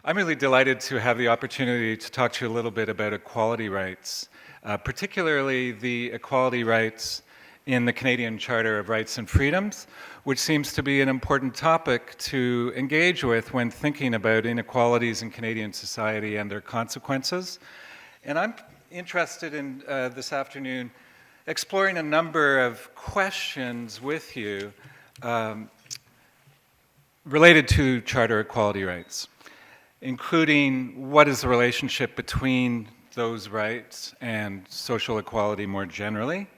I'm really delighted to have the opportunity to talk to you a little bit about equality rights, particularly the equality rights in the Canadian Charter of Rights and Freedoms, which seems to be an important topic to engage with when thinking about inequalities in Canadian society and their consequences. And I'm interested in this afternoon exploring a number of questions with you related to Charter equality rights, including what is the relationship between those rights and social equality more generally.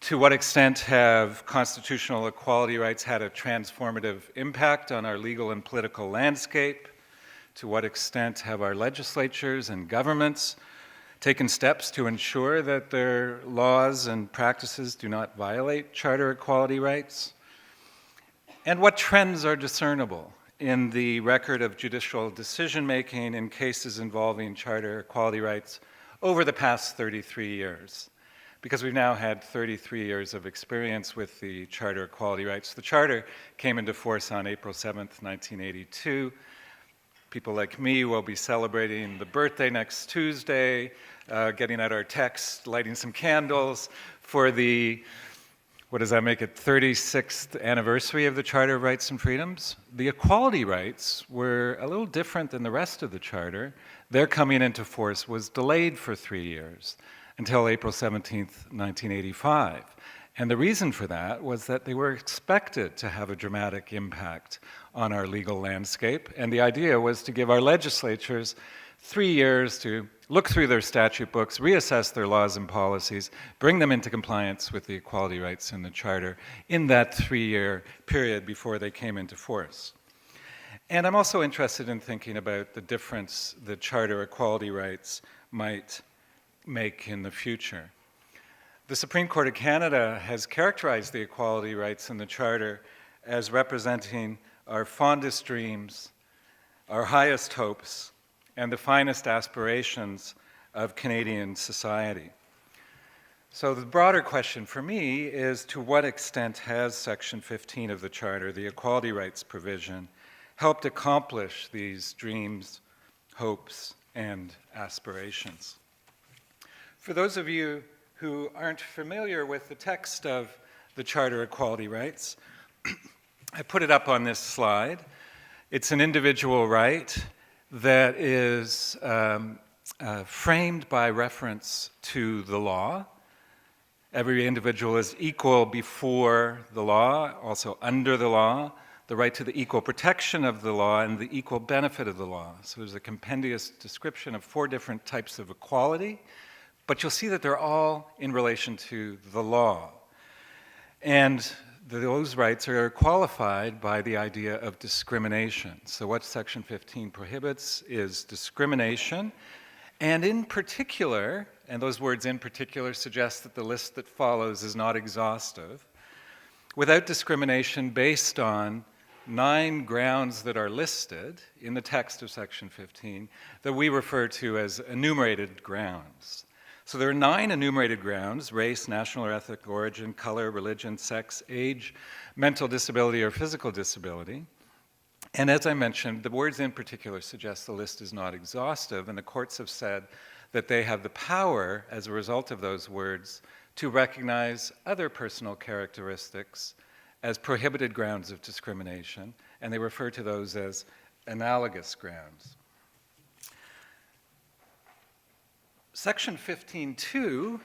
To what extent have constitutional equality rights had a transformative impact on our legal and political landscape? To what extent have our legislatures and governments taken steps to ensure that their laws and practices do not violate Charter equality rights? And what trends are discernible in the record of judicial decision-making in cases involving Charter equality rights over the past 33 years? Because we've now had 33 years of experience with the Charter equality rights. The Charter came into force on April 7th, 1982. People like me will be celebrating the birthday next Tuesday, getting out our text, lighting some candles for the, what does that make it, 36th anniversary of the Charter of Rights and Freedoms. The equality rights were a little different than the rest of the Charter. Their coming into force was delayed for 3 years, until April 17th, 1985. And the reason for that was that they were expected to have a dramatic impact on our legal landscape. And the idea was to give our legislatures 3 years to look through their statute books, reassess their laws and policies, bring them into compliance with the equality rights in the Charter in that 3-year period before they came into force. And I'm also interested in thinking about the difference the Charter equality rights might make in the future. The Supreme Court of Canada has characterized the equality rights in the Charter as representing our fondest dreams, our highest hopes, and the finest aspirations of Canadian society. So the broader question for me is, to what extent has Section 15 of the Charter, the equality rights provision, helped accomplish these dreams, hopes, and aspirations? For those of you who aren't familiar with the text of the Charter equality rights, I put it up on this slide. It's an individual right that is framed by reference to the law. Every individual is equal before the law, also under the law, the right to the equal protection of the law, and the equal benefit of the law. So there's a compendious description of 4 different types of equality, but you'll see that they're all in relation to the law. And those rights are qualified by the idea of discrimination. So what Section 15 prohibits is discrimination, and in particular, and those words in particular suggest that the list that follows is not exhaustive, without discrimination based on 9 grounds that are listed in the text of Section 15 that we refer to as enumerated grounds. So there are 9 enumerated grounds: race, national or ethnic origin, color, religion, sex, age, mental disability or physical disability. And as I mentioned, the words in particular suggest the list is not exhaustive, and the courts have said that they have the power, as a result of those words, to recognize other personal characteristics as prohibited grounds of discrimination, and they refer to those as analogous grounds. Section 15.2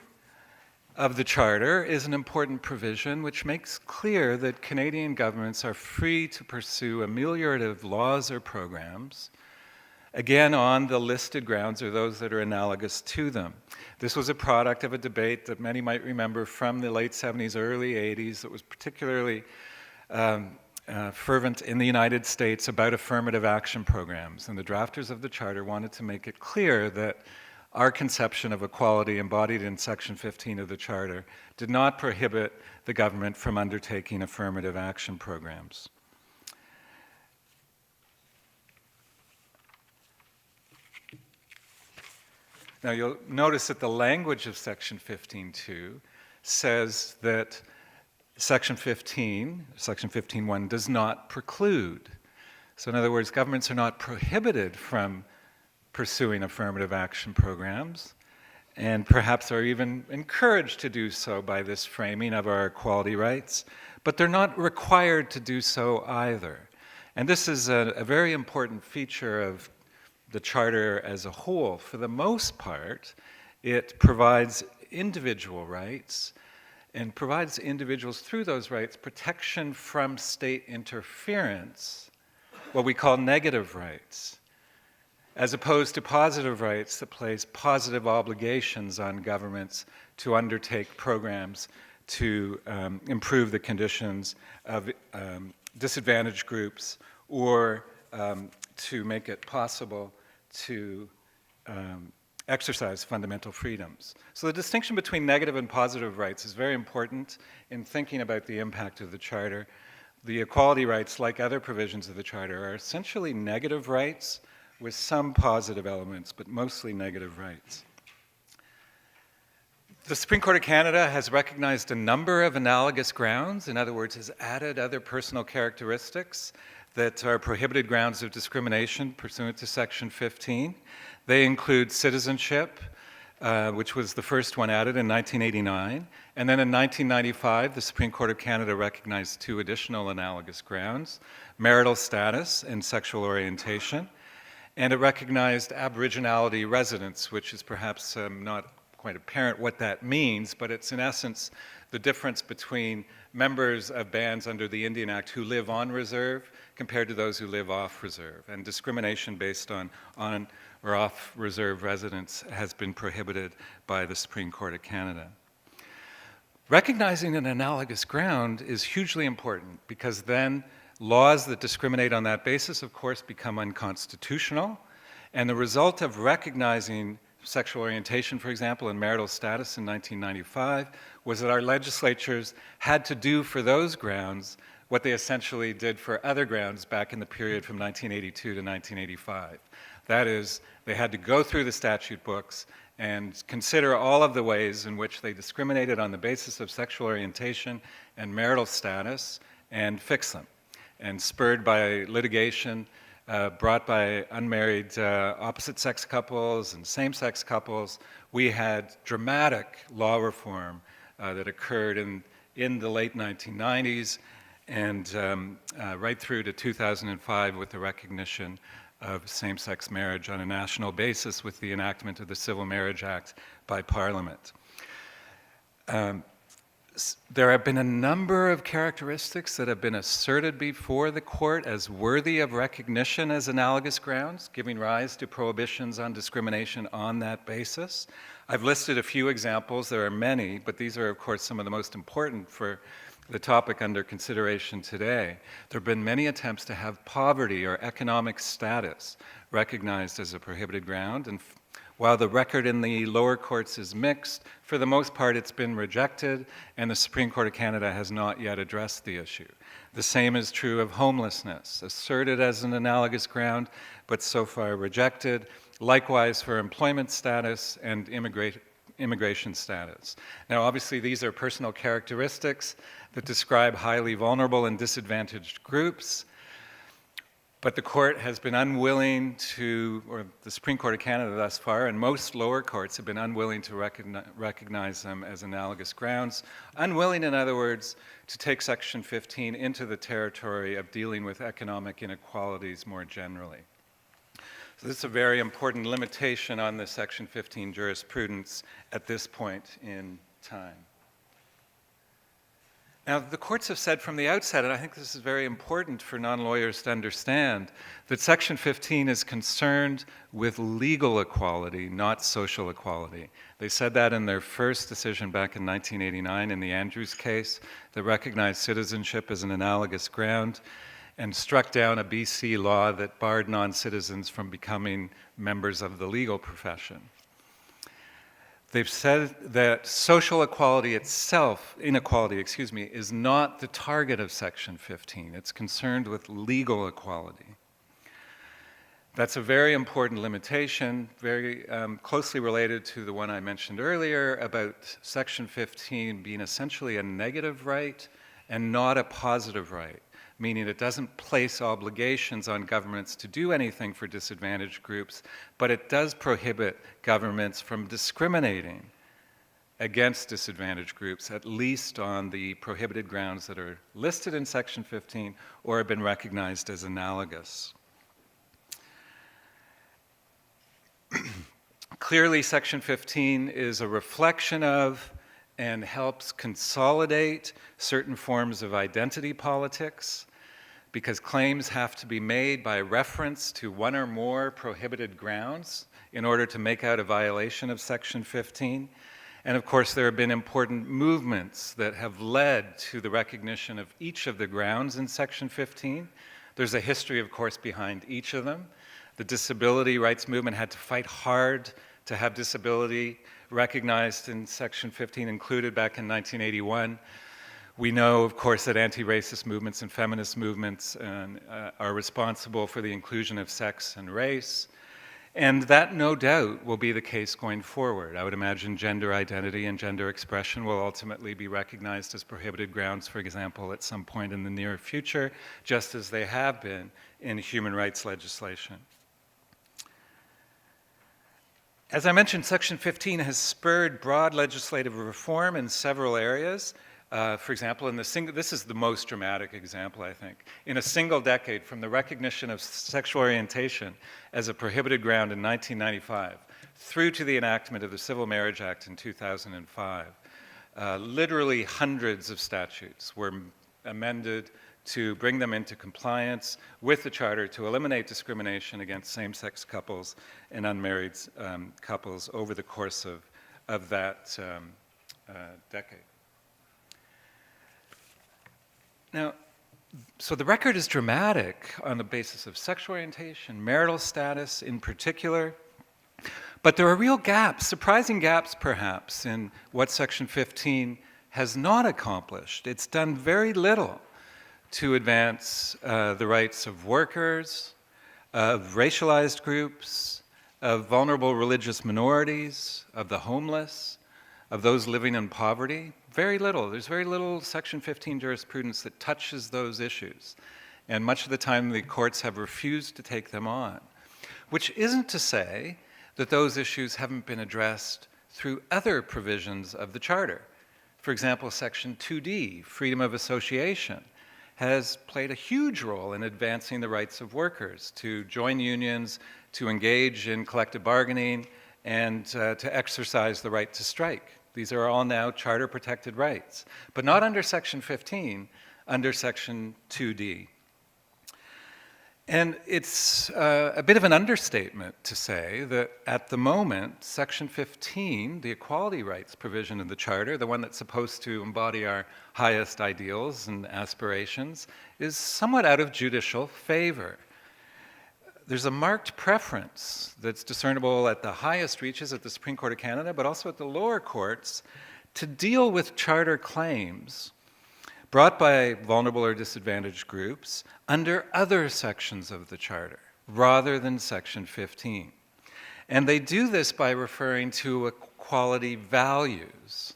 of the Charter is an important provision which makes clear that Canadian governments are free to pursue ameliorative laws or programs, again on the listed grounds or those that are analogous to them. This was a product of a debate that many might remember from the late 70s, early 80s, that was particularly fervent in the United States about affirmative action programs. And the drafters of the Charter wanted to make it clear that our conception of equality embodied in Section 15 of the Charter did not prohibit the government from undertaking affirmative action programs. Now you'll notice that the language of Section 15.2 says that Section 15, Section 15.1 does not preclude. So in other words, governments are not prohibited from pursuing affirmative action programs, and perhaps are even encouraged to do so by this framing of our equality rights, but they're not required to do so either. And this is a very important feature of the Charter as a whole. For the most part, it provides individual rights and provides individuals through those rights protection from state interference, what we call negative rights, as opposed to positive rights that place positive obligations on governments to undertake programs to improve the conditions of disadvantaged groups or to make it possible to exercise fundamental freedoms. So the distinction between negative and positive rights is very important in thinking about the impact of the Charter. The equality rights, like other provisions of the Charter, are essentially negative rights with some positive elements, but mostly negative rights. The Supreme Court of Canada has recognized a number of analogous grounds, in other words, has added other personal characteristics that are prohibited grounds of discrimination pursuant to Section 15. They include citizenship, which was the first one added in 1989. And then in 1995, the Supreme Court of Canada recognized two additional analogous grounds, marital status and sexual orientation. And it recognized aboriginality residence, which is perhaps not quite apparent what that means, but it's in essence the difference between members of bands under the Indian Act who live on reserve compared to those who live off reserve. And discrimination based on or off reserve residence has been prohibited by the Supreme Court of Canada. Recognizing an analogous ground is hugely important because then laws that discriminate on that basis, of course, become unconstitutional. And the result of recognizing sexual orientation, for example, and marital status in 1995 was that our legislatures had to do for those grounds what they essentially did for other grounds back in the period from 1982 to 1985. That is, they had to go through the statute books and consider all of the ways in which they discriminated on the basis of sexual orientation and marital status and fix them. And spurred by litigation brought by unmarried opposite-sex couples and same-sex couples, we had dramatic law reform that occurred in the late 1990s and right through to 2005 with the recognition of same-sex marriage on a national basis with the enactment of the Civil Marriage Act by Parliament. There have been a number of characteristics that have been asserted before the court as worthy of recognition as analogous grounds, giving rise to prohibitions on discrimination on that basis. I've listed a few examples. There are many, but these are, of course, some of the most important for the topic under consideration today. There have been many attempts to have poverty or economic status recognized as a prohibited ground, and while the record in the lower courts is mixed, for the most part it's been rejected, and the Supreme Court of Canada has not yet addressed the issue. The same is true of homelessness, asserted as an analogous ground, but so far rejected. Likewise for employment status and immigration status. Now, obviously, these are personal characteristics that describe highly vulnerable and disadvantaged groups, but the court has been unwilling to, or the Supreme Court of Canada thus far, and most lower courts have been unwilling to recognize them as analogous grounds. Unwilling, in other words, to take Section 15 into the territory of dealing with economic inequalities more generally. So this is a very important limitation on the Section 15 jurisprudence at this point in time. Now, the courts have said from the outset, and I think this is very important for non-lawyers to understand, that Section 15 is concerned with legal equality, not social equality. They said that in their first decision back in 1989 in the Andrews case that recognized citizenship as an analogous ground and struck down a BC law that barred non-citizens from becoming members of the legal profession. They've said that social equality itself, inequality, is not the target of Section 15. It's concerned with legal equality. That's a very important limitation, very closely related to the one I mentioned earlier about Section 15 being essentially a negative right and not a positive right, meaning it doesn't place obligations on governments to do anything for disadvantaged groups, but it does prohibit governments from discriminating against disadvantaged groups, at least on the prohibited grounds that are listed in Section 15 or have been recognized as analogous. Clearly, Section 15 is a reflection of and helps consolidate certain forms of identity politics, because claims have to be made by reference to one or more prohibited grounds in order to make out a violation of Section 15. And of course, there have been important movements that have led to the recognition of each of the grounds in Section 15. There's a history, of course, behind each of them. The disability rights movement had to fight hard to have disability recognized in Section 15, included back in 1981. We know, of course, that anti-racist movements and feminist movements are responsible for the inclusion of sex and race. And that, no doubt, will be the case going forward. I would imagine gender identity and gender expression will ultimately be recognized as prohibited grounds, for example, at some point in the near future, just as they have been in human rights legislation. As I mentioned, Section 15 has spurred broad legislative reform in several areas. For example, this is the most dramatic example, I think. In a single decade, from the recognition of sexual orientation as a prohibited ground in 1995 through to the enactment of the Civil Marriage Act in 2005, literally hundreds of statutes were amended to bring them into compliance with the Charter to eliminate discrimination against same-sex couples and unmarried couples over the course of that decade. Now, so the record is dramatic on the basis of sexual orientation, marital status in particular, but there are real gaps, surprising gaps perhaps, in what Section 15 has not accomplished. It's done very little to advance the rights of workers, of racialized groups, of vulnerable religious minorities, of the homeless, of those living in poverty. Very little. There's very little Section 15 jurisprudence that touches those issues. And much of the time, the courts have refused to take them on, which isn't to say that those issues haven't been addressed through other provisions of the Charter. For example, Section 2D, freedom of association, has played a huge role in advancing the rights of workers to join unions, to engage in collective bargaining, and to exercise the right to strike. These are all now Charter-protected rights, but not under Section 15, under Section 2D. And it's a bit of an understatement to say that at the moment, Section 15, the equality rights provision of the Charter, the one that's supposed to embody our highest ideals and aspirations, is somewhat out of judicial favor. There's a marked preference that's discernible at the highest reaches at the Supreme Court of Canada, but also at the lower courts, to deal with Charter claims brought by vulnerable or disadvantaged groups under other sections of the Charter, rather than Section 15. And they do this by referring to equality values,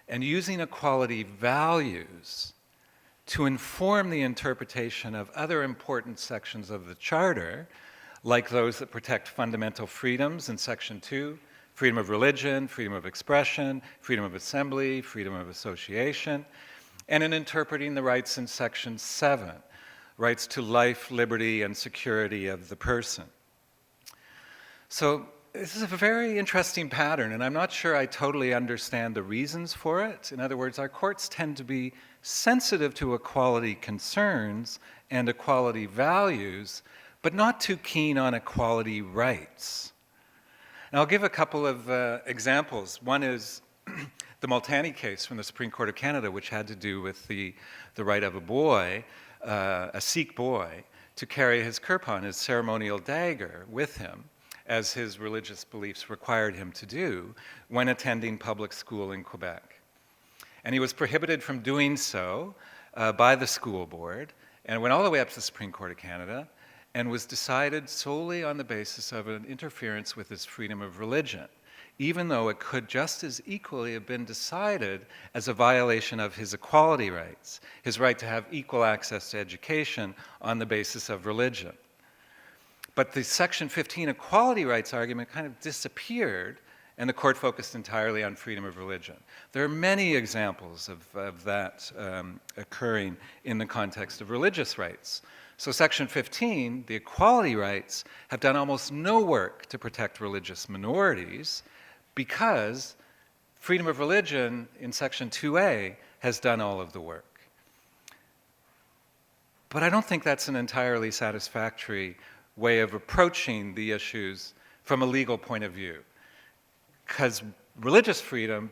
and using equality values to inform the interpretation of other important sections of the Charter, like those that protect fundamental freedoms in Section 2, freedom of religion, freedom of expression, freedom of assembly, freedom of association, and in interpreting the rights in Section 7, rights to life, liberty, and security of the person. So this is a very interesting pattern, and I'm not sure I totally understand the reasons for it. In other words, our courts tend to be sensitive to equality concerns and equality values, but not too keen on equality rights. And I'll give a couple of examples. One is the Multani case from the Supreme Court of Canada, which had to do with the right of a boy, a Sikh boy, to carry his kirpan, his ceremonial dagger, with him, as his religious beliefs required him to do when attending public school in Quebec. And he was prohibited from doing so by the school board, and went all the way up to the Supreme Court of Canada, and was decided solely on the basis of an interference with his freedom of religion. even though it could just as equally have been decided as a violation of his equality rights, his right to have equal access to education on the basis of religion. But the Section 15 equality rights argument kind of disappeared, and the court focused entirely on freedom of religion. There are many examples of that occurring in the context of religious rights. So Section 15, the equality rights, have done almost no work to protect religious minorities because freedom of religion in Section 2A has done all of the work. But I don't think that's an entirely satisfactory way of approaching the issues from a legal point of view, because religious freedom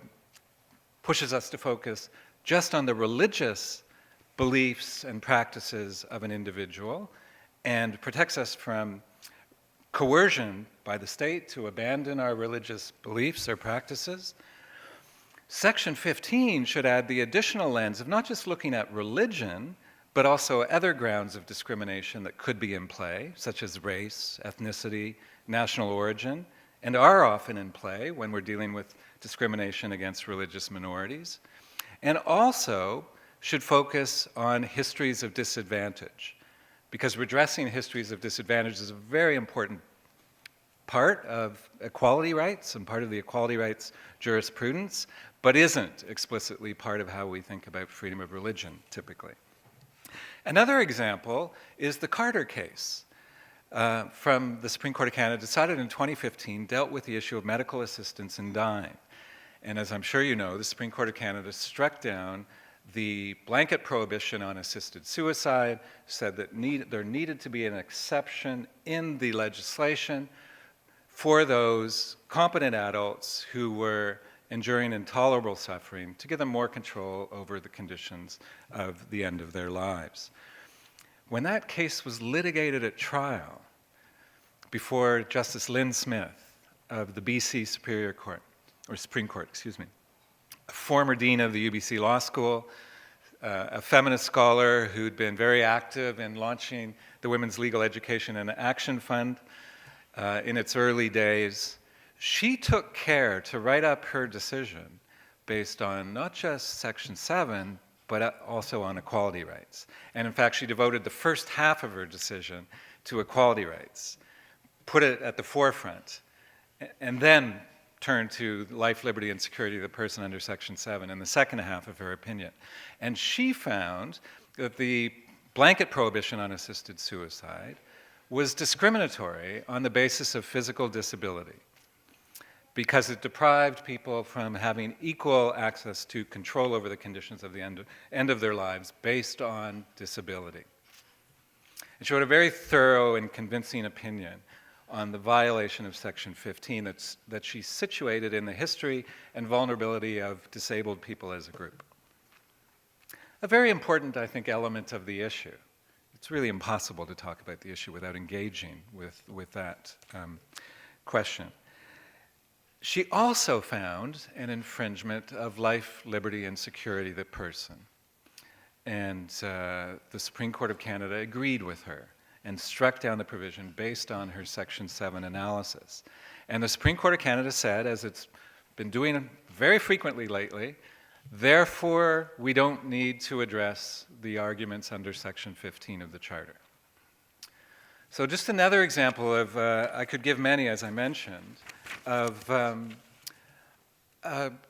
pushes us to focus just on the religious beliefs and practices of an individual and protects us from coercion by the state to abandon our religious beliefs or practices. Section 15 should add the additional lens of not just looking at religion, but also other grounds of discrimination that could be in play, such as race, ethnicity, national origin, and are often in play when we're dealing with discrimination against religious minorities, and also should focus on histories of disadvantage, because redressing histories of disadvantage is a very important part of equality rights and part of the equality rights jurisprudence, but isn't explicitly part of how we think about freedom of religion, typically. Another example is the Carter case from the Supreme Court of Canada, decided in 2015, dealt with the issue of medical assistance in dying. And as I'm sure you know, the Supreme Court of Canada struck down the blanket prohibition on assisted suicide, said that there needed to be an exception in the legislation for those competent adults who were enduring intolerable suffering to give them more control over the conditions of the end of their lives. When that case was litigated at trial before Justice Lynn Smith of the BC Superior Court, or Supreme Court, excuse me, a former dean of the UBC Law School, a feminist scholar who'd been very active in launching the Women's Legal Education and Action Fund in its early days, she took care to write up her decision based on not just Section 7, but also on equality rights. And in fact, she devoted the first half of her decision to equality rights, put it at the forefront, and then turned to life, liberty, and security of the person under Section 7 in the second half of her opinion. And she found that the blanket prohibition on assisted suicide was discriminatory on the basis of physical disability, because it deprived people from having equal access to control over the conditions of the end of their lives based on disability. And she wrote a very thorough and convincing opinion on the violation of Section 15 that she situated in the history and vulnerability of disabled people as a group. A very important, I think, element of the issue. It's really impossible to talk about the issue without engaging with that question. She also found an infringement of life, liberty, and security of the person. And the Supreme Court of Canada agreed with her and struck down the provision based on her Section 7 analysis. And the Supreme Court of Canada said, as it's been doing very frequently lately, therefore we don't need to address the arguments under Section 15 of the Charter. So just another example of, I could give many, as I mentioned, of a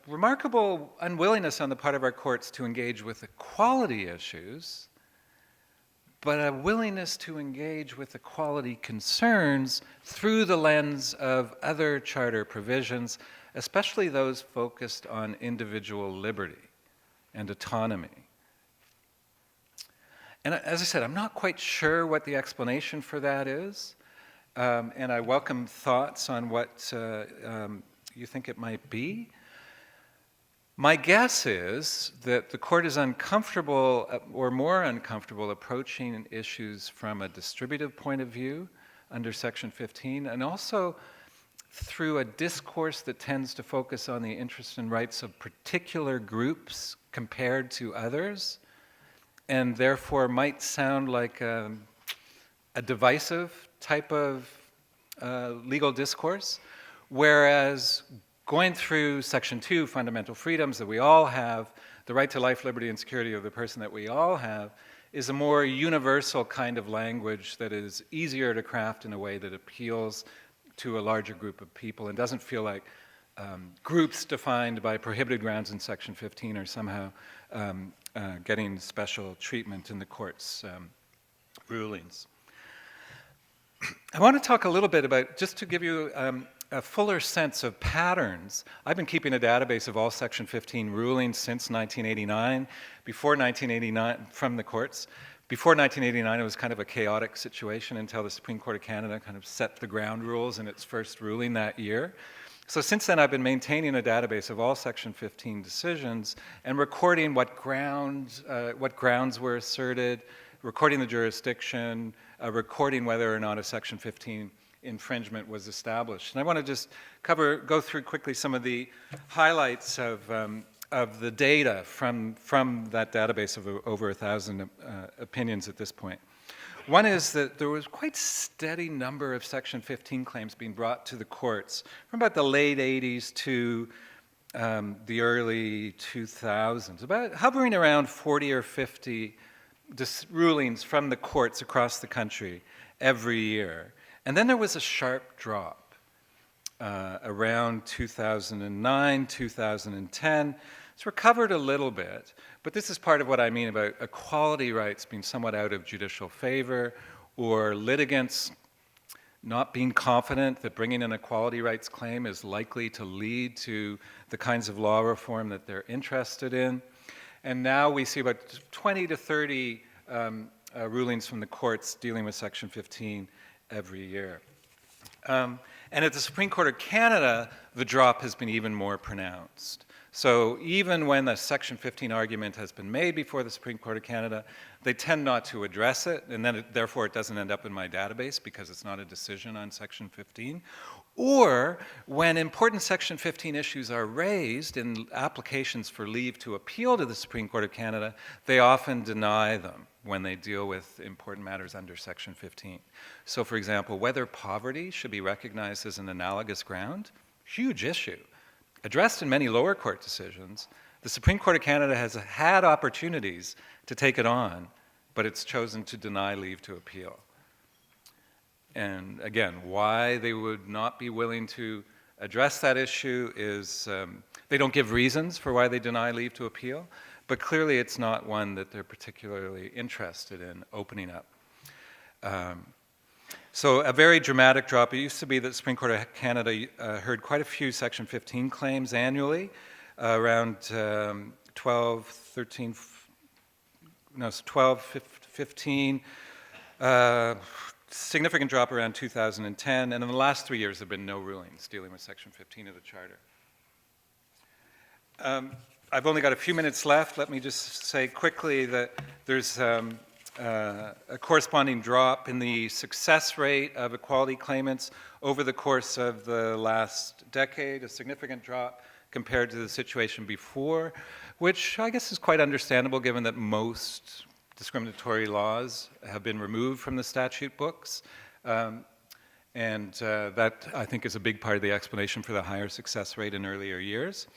remarkable unwillingness on the part of our courts to engage with equality issues, but a willingness to engage with equality concerns through the lens of other charter provisions, especially those focused on individual liberty and autonomy. And as I said, I'm not quite sure what the explanation for that is, and I welcome thoughts on what you think it might be. My guess is that the court is uncomfortable, or more uncomfortable, approaching issues from a distributive point of view under Section 15, and also through a discourse that tends to focus on the interests and rights of particular groups compared to others, and therefore might sound like a divisive type of legal discourse, whereas going through Section 2, fundamental freedoms that we all have, the right to life, liberty, and security of the person that we all have, is a more universal kind of language that is easier to craft in a way that appeals to a larger group of people and doesn't feel like groups defined by prohibited grounds in Section 15 are somehow getting special treatment in the court's rulings. I want to talk a little bit about, just to give you a fuller sense of patterns. I've been keeping a database of all Section 15 rulings since 1989. Before 1989, from the courts. Before 1989, it was kind of a chaotic situation until the Supreme Court of Canada kind of set the ground rules in its first ruling that year. So since then, I've been maintaining a database of all Section 15 decisions and recording what grounds were asserted, recording the jurisdiction, recording whether or not a Section 15 infringement was established. And I want to just go through quickly some of the highlights of the data from that database of over 1,000 opinions at this point. One is that there was quite a steady number of Section 15 claims being brought to the courts from about the late 80s to the early 2000s, about hovering around 40 or 50 rulings from the courts across the country every year. And then there was a sharp drop around 2009, 2010. It's recovered a little bit, but this is part of what I mean about equality rights being somewhat out of judicial favor, or litigants not being confident that bringing an equality rights claim is likely to lead to the kinds of law reform that they're interested in. And now we see about 20 to 30 rulings from the courts dealing with Section 15 every year. And at the Supreme Court of Canada, the drop has been even more pronounced. So even when the Section 15 argument has been made before the Supreme Court of Canada, they tend not to address it, and then therefore it doesn't end up in my database because it's not a decision on Section 15. Or when important Section 15 issues are raised in applications for leave to appeal to the Supreme Court of Canada, they often deny them when they deal with important matters under Section 15. So for example, whether poverty should be recognized as an analogous ground, huge issue. Addressed in many lower court decisions, the Supreme Court of Canada has had opportunities to take it on, but it's chosen to deny leave to appeal. And again, why they would not be willing to address that issue is they don't give reasons for why they deny leave to appeal, but clearly it's not one that they're particularly interested in opening up. So a very dramatic drop. It used to be that the Supreme Court of Canada heard quite a few Section 15 claims annually, around 12, 15, significant drop around 2010, and in the last 3 years there have been no rulings dealing with Section 15 of the Charter. I've only got a few minutes left. Let me just say quickly that there's a corresponding drop in the success rate of equality claimants over the course of the last decade, a significant drop compared to the situation before, which I guess is quite understandable given that most discriminatory laws have been removed from the statute books. And that, I think, is a big part of the explanation for the higher success rate in earlier years.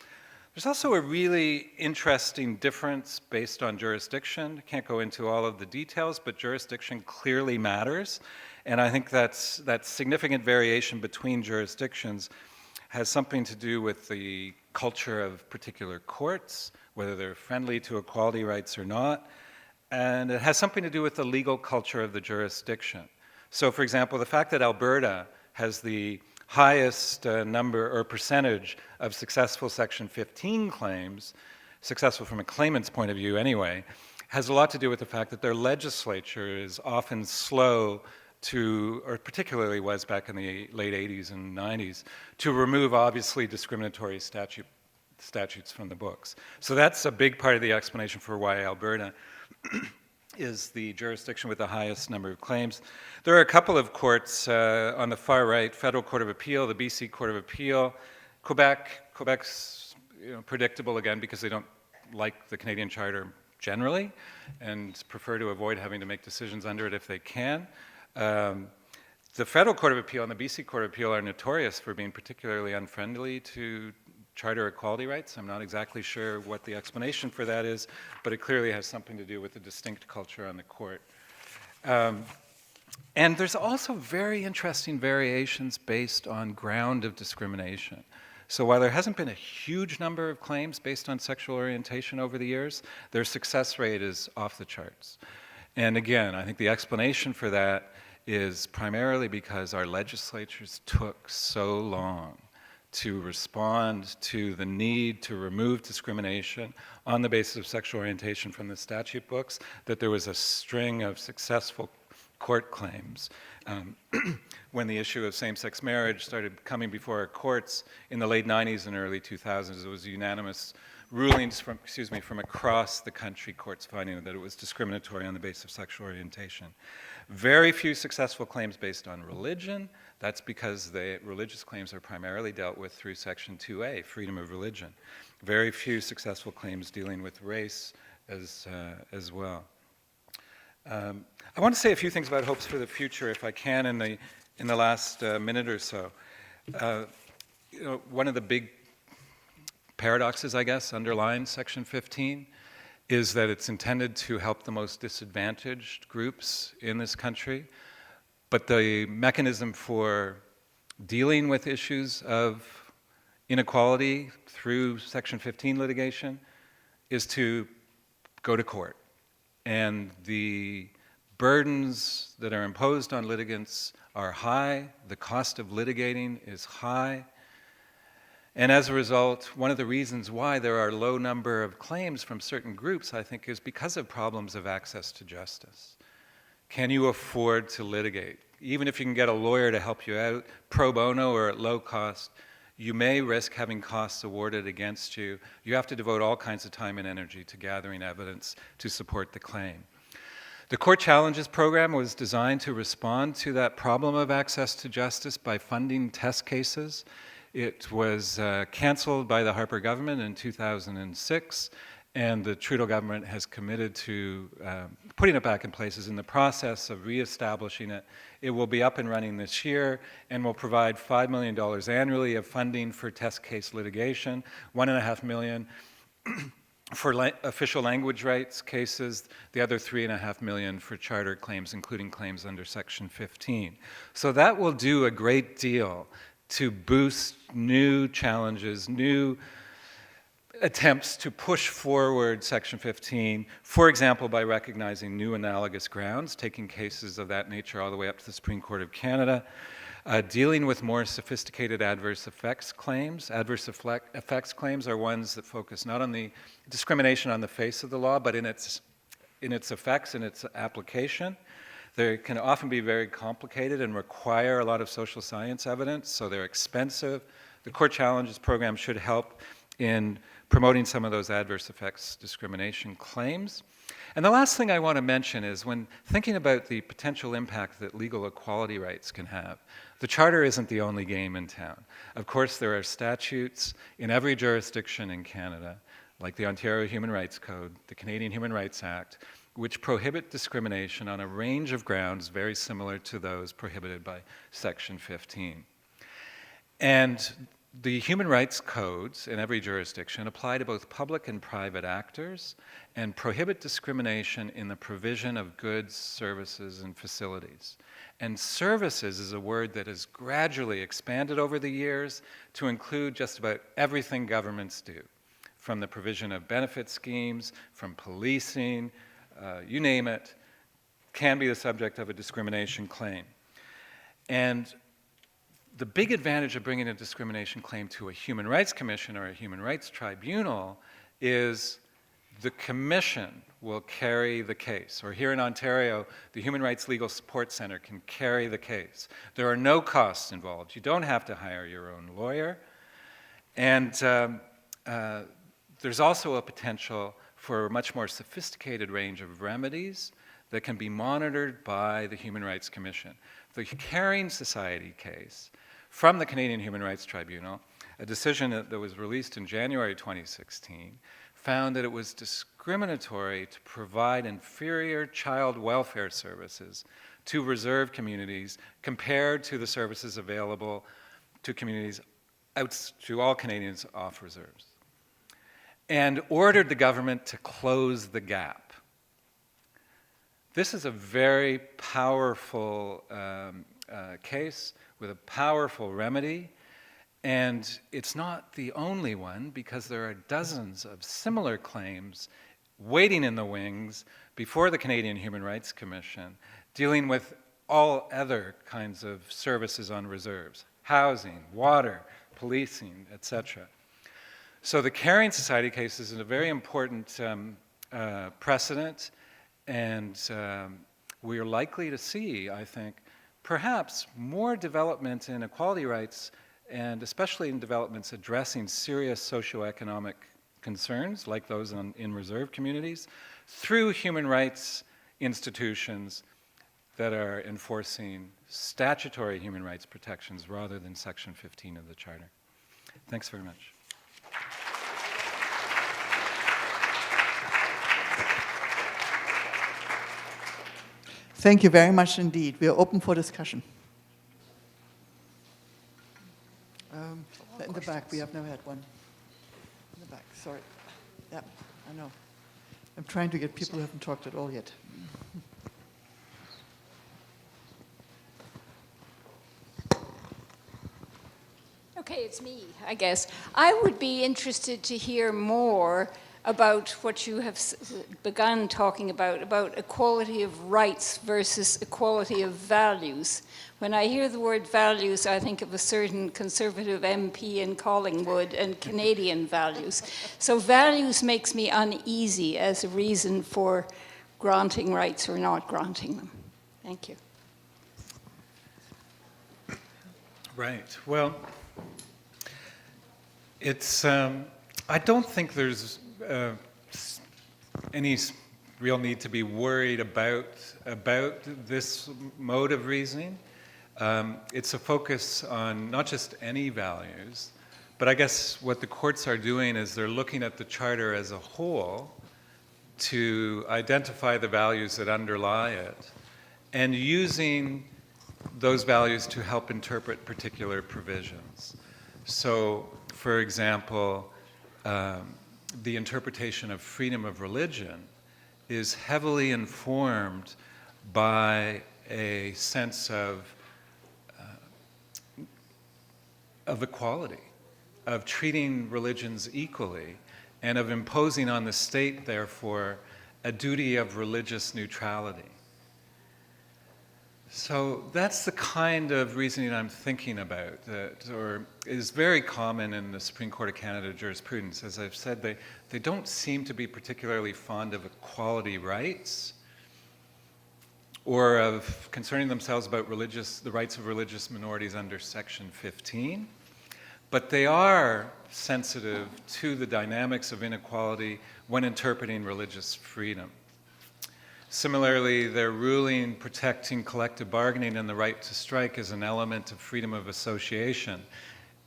There's also a really interesting difference based on jurisdiction. I can't go into all of the details, but jurisdiction clearly matters. And I think that significant variation between jurisdictions has something to do with the culture of particular courts, whether they're friendly to equality rights or not. And it has something to do with the legal culture of the jurisdiction. So for example, the fact that Alberta has the highest number or percentage of successful Section 15 claims, successful from a claimant's point of view anyway, has a lot to do with the fact that their legislature is often slow to, or particularly was back in the late 80s and 90s, to remove obviously discriminatory statutes from the books. So that's a big part of the explanation for why Alberta is the jurisdiction with the highest number of claims. There are a couple of courts on the far right, Federal Court of Appeal, the BC Court of Appeal, Quebec's predictable again because they don't like the Canadian Charter generally and prefer to avoid having to make decisions under it if they can. The Federal Court of Appeal and the BC Court of Appeal are notorious for being particularly unfriendly to charter equality rights. I'm not exactly sure what the explanation for that is, but it clearly has something to do with the distinct culture on the court. And there's also very interesting variations based on ground of discrimination. So while there hasn't been a huge number of claims based on sexual orientation over the years, their success rate is off the charts. And again, I think the explanation for that is primarily because our legislatures took so long to respond to the need to remove discrimination on the basis of sexual orientation from the statute books that there was a string of successful court claims. When the issue of same-sex marriage started coming before our courts in the late 90s and early 2000s, it was unanimous rulings from across the country, courts finding that it was discriminatory on the basis of sexual orientation. Very few successful claims based on religion. That's because the religious claims are primarily dealt with through Section 2A, freedom of religion. Very few successful claims dealing with race as well. I want to say a few things about hopes for the future, if I can, in the last minute or so. One of the big paradoxes, I guess, underlying Section 15 is that it's intended to help the most disadvantaged groups in this country, but the mechanism for dealing with issues of inequality through Section 15 litigation is to go to court. And the burdens that are imposed on litigants are high, the cost of litigating is high, and as a result, one of the reasons why there are a low number of claims from certain groups, I think, is because of problems of access to justice. Can you afford to litigate? Even if you can get a lawyer to help you out, pro bono or at low cost, you may risk having costs awarded against you. You have to devote all kinds of time and energy to gathering evidence to support the claim. The Court Challenges Program was designed to respond to that problem of access to justice by funding test cases. It was canceled by the Harper government in 2006, and the Trudeau government has committed to putting it back in place, is in the process of reestablishing it. It will be up and running this year and will provide $5 million annually of funding for test case litigation, $1.5 million for official language rights cases, the other $3.5 million for charter claims, including claims under Section 15. So that will do a great deal to boost new challenges, new attempts to push forward Section 15, for example, by recognizing new analogous grounds, taking cases of that nature all the way up to the Supreme Court of Canada, dealing with more sophisticated adverse effects claims. Adverse effects claims are ones that focus not on the discrimination on the face of the law, but in its effects, in its application. They can often be very complicated and require a lot of social science evidence, so they're expensive. The Court Challenges Program should help in promoting some of those adverse effects discrimination claims. And the last thing I want to mention is when thinking about the potential impact that legal equality rights can have, the Charter isn't the only game in town. Of course, there are statutes in every jurisdiction in Canada, like the Ontario Human Rights Code, the Canadian Human Rights Act, which prohibit discrimination on a range of grounds very similar to those prohibited by Section 15. And the human rights codes in every jurisdiction apply to both public and private actors and prohibit discrimination in the provision of goods, services, and facilities. And services is a word that has gradually expanded over the years to include just about everything governments do, from the provision of benefit schemes, from policing, you name it, can be the subject of a discrimination claim. And the big advantage of bringing a discrimination claim to a Human Rights Commission or a Human Rights Tribunal is the commission will carry the case. Or here in Ontario, the Human Rights Legal Support Centre can carry the case. There are no costs involved. You don't have to hire your own lawyer. And there's also a potential for a much more sophisticated range of remedies that can be monitored by the Human Rights Commission. The Caring Society case from the Canadian Human Rights Tribunal, a decision that was released in January 2016, found that it was discriminatory to provide inferior child welfare services to reserved communities compared to the services available to communities to all Canadians off reserves, and ordered the government to close the gap. This is a very powerful case with a powerful remedy, and it's not the only one, because there are dozens of similar claims waiting in the wings before the Canadian Human Rights Commission, dealing with all other kinds of services on reserves: housing, water, policing, etc. So the Caring Society case is a very important precedent, and we are likely to see, I think, perhaps more development in equality rights, and especially in developments addressing serious socioeconomic concerns like those in reserve communities, through human rights institutions that are enforcing statutory human rights protections rather than Section 15 of the Charter. Thanks very much. Thank you very much indeed. We are open for discussion. In the back, we have never had one. In the back, sorry. Yeah, I know. I'm trying to get people who haven't talked at all yet. Okay, it's me, I guess. I would be interested to hear more about what you have begun talking about equality of rights versus equality of values. When I hear the word values, I think of a certain Conservative MP in Collingwood and Canadian values. So values makes me uneasy as a reason for granting rights or not granting them. Thank you. Right. Well, it's, I don't think there's any real need to be worried about this mode of reasoning. It's a focus on not just any values, but I guess what the courts are doing is they're looking at the Charter as a whole to identify the values that underlie it, and using those values to help interpret particular provisions. So, for example, the interpretation of freedom of religion is heavily informed by a sense of equality, of treating religions equally, and of imposing on the state, therefore, a duty of religious neutrality. So that's the kind of reasoning I'm thinking about, or is very common in the Supreme Court of Canada jurisprudence. As I've said, they don't seem to be particularly fond of equality rights, or of concerning themselves about the rights of religious minorities under Section 15, but they are sensitive to the dynamics of inequality when interpreting religious freedom. Similarly, their ruling protecting collective bargaining and the right to strike as an element of freedom of association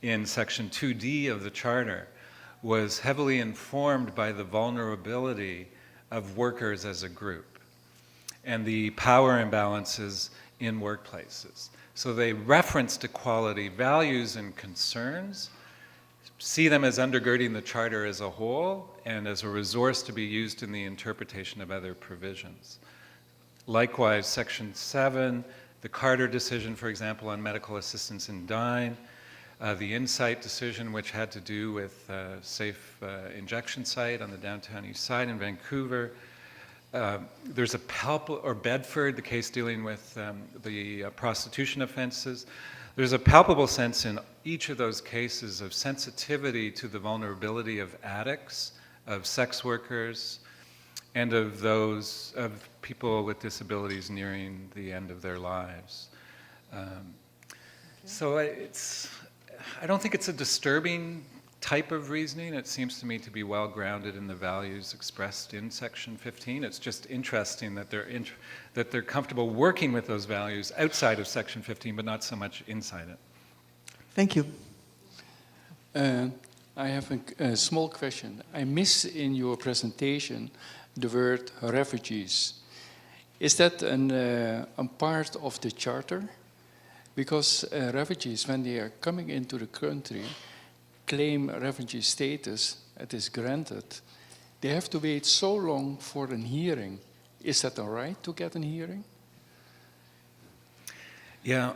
in Section 2D of the Charter was heavily informed by the vulnerability of workers as a group and the power imbalances in workplaces. So they referenced equality values and concerns, see them as undergirding the Charter as a whole and as a resource to be used in the interpretation of other provisions. Likewise, Section 7, the Carter decision, for example, on medical assistance in dying, the Insight decision, which had to do with a safe injection site on the downtown east side in Vancouver. There's or Bedford, the case dealing with the prostitution offenses. There's a palpable sense in each of those cases of sensitivity to the vulnerability of addicts, of sex workers, and of people with disabilities nearing the end of their lives. So I don't think it's a disturbing type of reasoning. It seems to me to be well grounded in the values expressed in Section 15. It's just interesting that they're comfortable working with those values outside of Section 15, but not so much inside it. Thank you. I have a small question. I miss in your presentation the word refugees. Is that a part of the Charter? Because refugees, when they are coming into the country, claim refugee status, it is granted, they have to wait so long for a hearing. Is that all right to get a hearing? Yeah,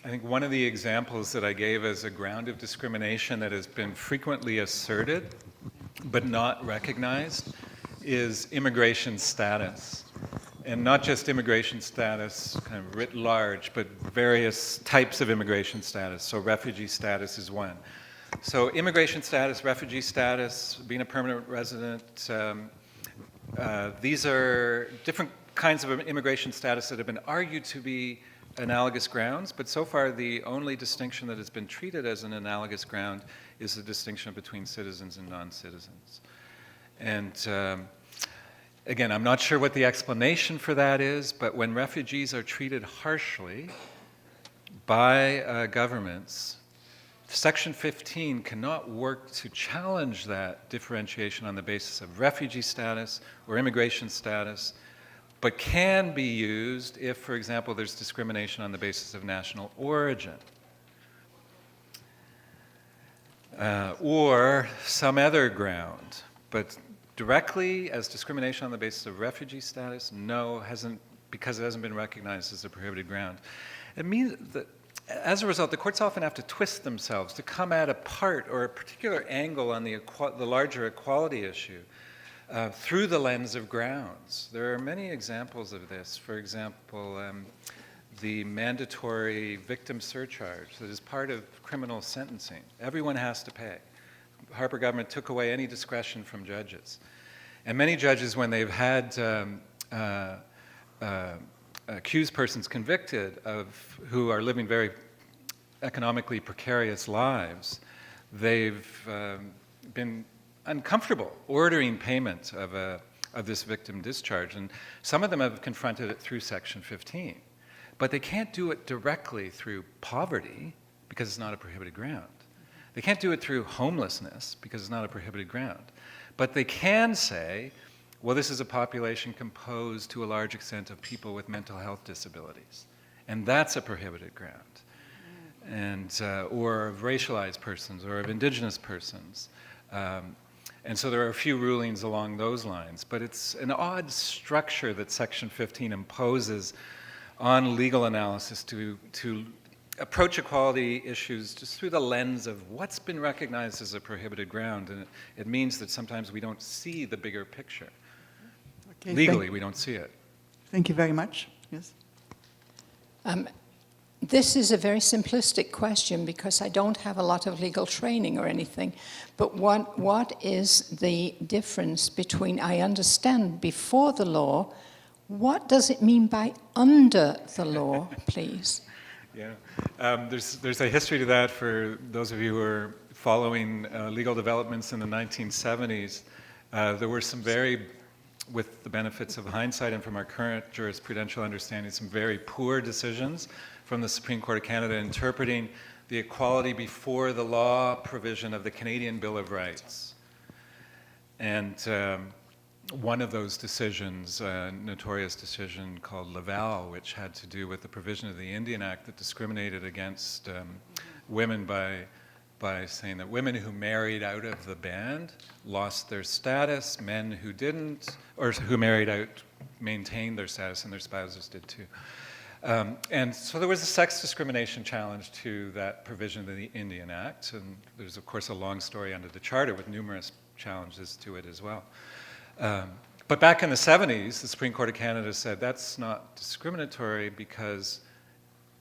I think one of the examples that I gave as a ground of discrimination that has been frequently asserted but not recognized is immigration status. And not just immigration status kind of writ large, but various types of immigration status. So refugee status is one. So immigration status, refugee status, being a permanent resident, these are different kinds of immigration status that have been argued to be analogous grounds, but so far the only distinction that has been treated as an analogous ground is the distinction between citizens and non-citizens. And again, I'm not sure what the explanation for that is, but when refugees are treated harshly by governments, Section 15 cannot work to challenge that differentiation on the basis of refugee status or immigration status, but can be used if, for example, there's discrimination on the basis of national origin. Or some other ground. But directly as discrimination on the basis of refugee status, no, because it hasn't been recognized as a prohibited ground. It means that as a result, the courts often have to twist themselves to come at a part or a particular angle on the larger equality issue through the lens of grounds. There are many examples of this. For example, the mandatory victim surcharge that is part of criminal sentencing. Everyone has to pay. Harper government took away any discretion from judges. And many judges, when they've had accused persons convicted of who are living very economically precarious lives, they've been uncomfortable ordering payment of this victim discharge. And some of them have confronted it through Section 15. But they can't do it directly through poverty because it's not a prohibited ground. They can't do it through homelessness because it's not a prohibited ground. But they can say, well, this is a population composed to a large extent of people with mental health disabilities. And that's a prohibited ground. And, or of racialized persons or of indigenous persons. And so there are a few rulings along those lines. But it's an odd structure that Section 15 imposes on legal analysis to approach equality issues just through the lens of what's been recognized as a prohibited ground. And it means that sometimes we don't see the bigger picture. Okay, Legally, we don't see it. Thank you very much. Yes. This is a very simplistic question because I don't have a lot of legal training or anything. But what is the difference between, I understand, before the law? What does it mean by under the law, please? Yeah, there's a history to that for those of you who are following legal developments in the 1970s. There were some very, with the benefits of hindsight and from our current jurisprudential understanding, some very poor decisions from the Supreme Court of Canada interpreting the equality before the law provision of the Canadian Bill of Rights. And one of those decisions, a notorious decision called Laval, which had to do with the provision of the Indian Act that discriminated against women by saying that women who married out of the band lost their status, men who didn't, or who married out maintained their status, and their spouses did too. And so there was a sex discrimination challenge to that provision of the Indian Act, and there's of course a long story under the Charter with numerous challenges to it as well. But back in the 70s, the Supreme Court of Canada said that's not discriminatory because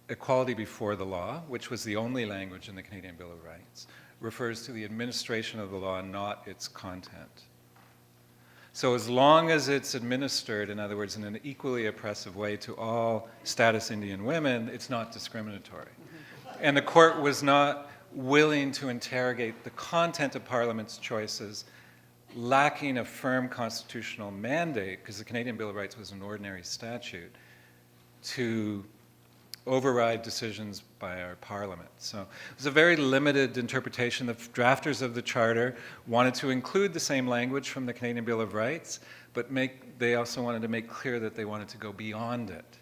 equality before the law, which was the only language in the Canadian Bill of Rights, refers to the administration of the law, not its content. So as long as it's administered, in other words, in an equally oppressive way to all status Indian women, it's not discriminatory. And the court was not willing to interrogate the content of Parliament's choices, lacking a firm constitutional mandate, because the Canadian Bill of Rights was an ordinary statute, to override decisions by our Parliament. So it was a very limited interpretation. The drafters of the Charter wanted to include the same language from the Canadian Bill of Rights, but they also wanted to make clear that they wanted to go beyond it.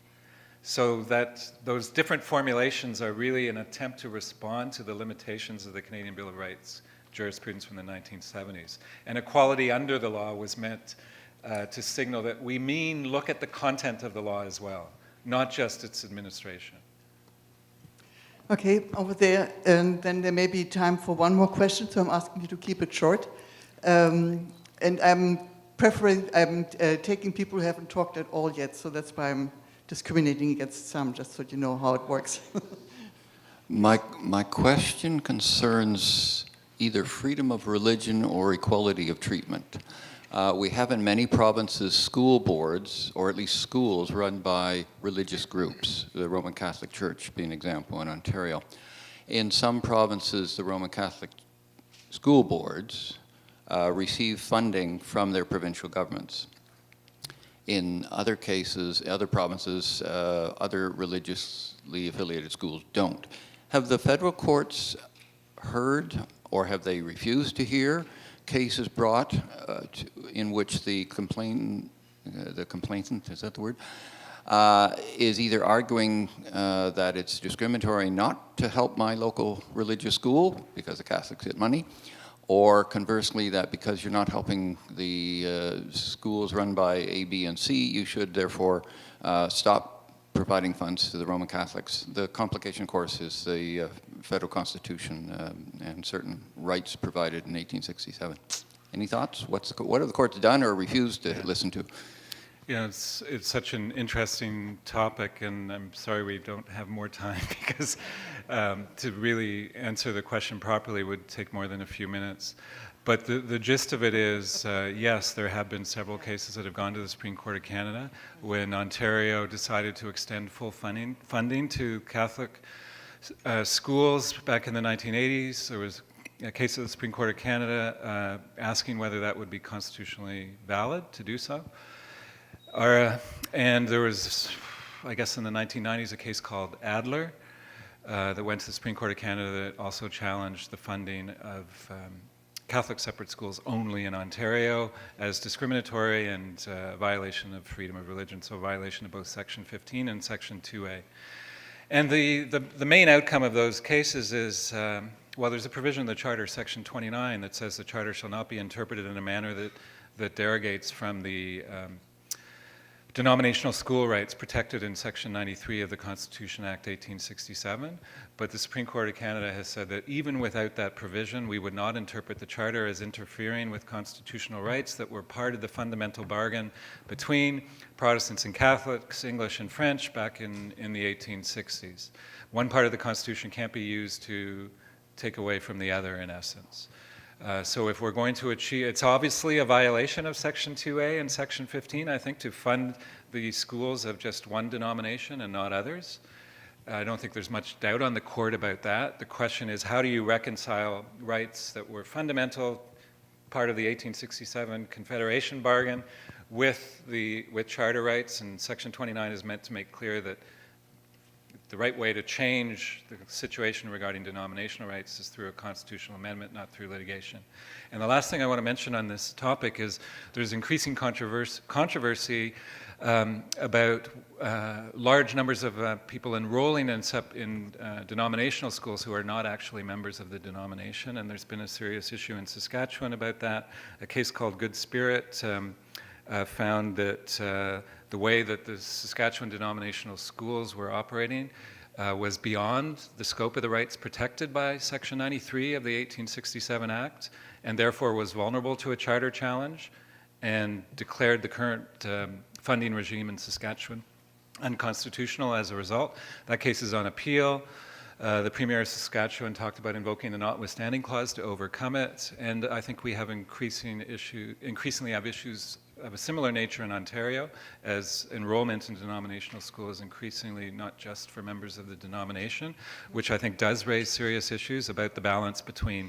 So that those different formulations are really an attempt to respond to the limitations of the Canadian Bill of Rights jurisprudence from the 1970s. And equality under the law was meant to signal that we mean look at the content of the law as well, not just its administration. Okay, over there, and then there may be time for one more question, so I'm asking you to keep it short. And I'm taking people who haven't talked at all yet, so that's why I'm discriminating against some, just so you know how it works. My question concerns either freedom of religion or equality of treatment. We have in many provinces school boards, or at least schools, run by religious groups, the Roman Catholic Church being an example in Ontario. In some provinces, the Roman Catholic school boards receive funding from their provincial governments. In other cases, other provinces, other religiously affiliated schools don't. Have the federal courts heard, or have they refused to hear, cases brought in which the complainant, is that the word, is either arguing that it's discriminatory not to help my local religious school because the Catholics get money, or conversely that because you're not helping the schools run by A, B, and C, you should therefore stop providing funds to the Roman Catholics. The complication, of course, is the federal constitution and certain rights provided in 1867. Any thoughts? What have the courts done or refused to listen to? You know, it's such an interesting topic, and I'm sorry we don't have more time because to really answer the question properly would take more than a few minutes. But the gist of it is, yes, there have been several cases that have gone to the Supreme Court of Canada when Ontario decided to extend full funding to Catholic schools back in the 1980s. There was a case of the Supreme Court of Canada asking whether that would be constitutionally valid to do so. And there was, I guess in the 1990s, a case called Adler that went to the Supreme Court of Canada that also challenged the funding of Catholic separate schools only in Ontario as discriminatory and a violation of freedom of religion, so a violation of both Section 15 and Section 2A. And the main outcome of those cases is, well, there's a provision in the Charter, Section 29, that says the Charter shall not be interpreted in a manner that derogates from the denominational school rights protected in Section 93 of the Constitution Act 1867, but the Supreme Court of Canada has said that even without that provision, we would not interpret the Charter as interfering with constitutional rights that were part of the fundamental bargain between Protestants and Catholics, English and French, back in the 1860s. One part of the Constitution can't be used to take away from the other, in essence. So if we're going to achieve, it's obviously a violation of Section 2A and Section 15, I think, to fund the schools of just one denomination and not others. I don't think there's much doubt on the court about that. The question is, how do you reconcile rights that were fundamental, part of the 1867 Confederation bargain, with charter rights? And Section 29 is meant to make clear that the right way to change the situation regarding denominational rights is through a constitutional amendment, not through litigation. And the last thing I want to mention on this topic is there's increasing controversy about large numbers of people enrolling in denominational schools who are not actually members of the denomination, and there's been a serious issue in Saskatchewan about that. A case called Good Spirit found that the way that the Saskatchewan denominational schools were operating was beyond the scope of the rights protected by Section 93 of the 1867 Act, and therefore was vulnerable to a charter challenge, and declared the current funding regime in Saskatchewan unconstitutional as a result. That case is on appeal. The Premier of Saskatchewan talked about invoking the notwithstanding clause to overcome it, and I think we have increasingly have issues of a similar nature in Ontario, as enrollment in denominational school is increasingly not just for members of the denomination, which I think does raise serious issues about the balance between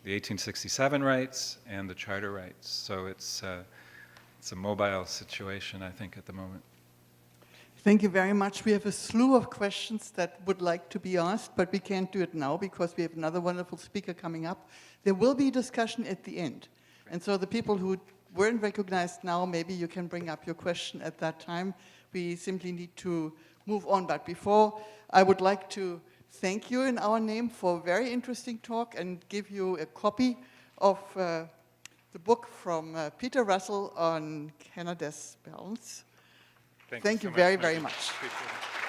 the 1867 rights and the charter rights. So it's a mobile situation, I think, at the moment. Thank you very much. We have a slew of questions that would like to be asked, but we can't do it now because we have another wonderful speaker coming up. There will be a discussion at the end. And so the people who weren't recognized now, maybe you can bring up your question at that time We simply need to move on. But before, I would like to thank you in our name for a very interesting talk and give you a copy of the book from Peter Russell on Canada's balance. Thank you so very, much, very Maggie. much. Appreciate it.